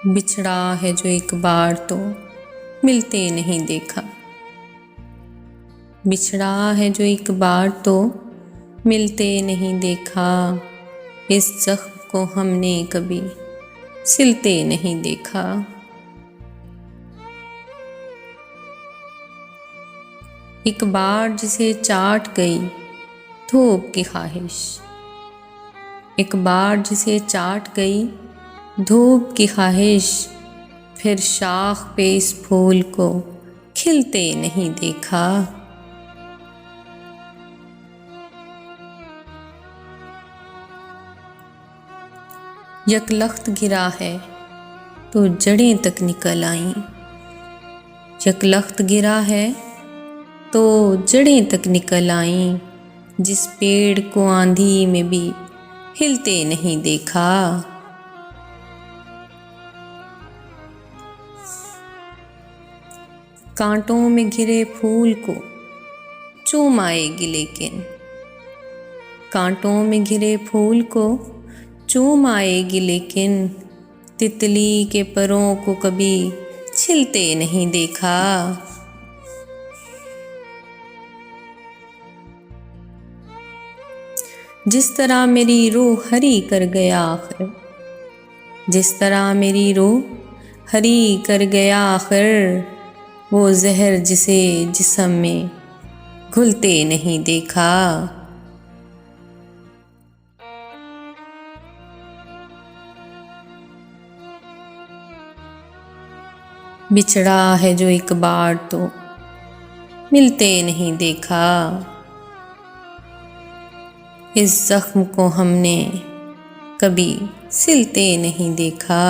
बिछड़ा है जो एक बार तो मिलते नहीं देखा। बिछड़ा है जो एक बार तो मिलते नहीं देखा। इस जख्म को हमने कभी सिलते नहीं देखा। एक बार जिसे चाट गई धूप की ख्वाहिश। एक बार जिसे चाट गई धूप की ख्वाहिश, फिर शाख पे इस फूल को खिलते नहीं देखा। यकलख्त गिरा है तो जड़ें तक निकल आईं। यकलख्त गिरा है तो जड़ें तक निकल आईं। जिस पेड़ को आंधी में भी हिलते नहीं देखा। कांटों में घिरे फूल को चूम आएगी लेकिन। कांटों में घिरे फूल को चूम आएगी लेकिन, तितली के परों को कभी छिलते नहीं देखा। जिस तरह मेरी रूह हरी कर गया आखिर, जिस तरह मेरी रूह हरी कर गया आखिर, वो जहर जिसे जिस्म में घुलते नहीं देखा। बिछड़ा है जो एक बार तो मिलते नहीं देखा। इस जख्म को हमने कभी सिलते नहीं देखा।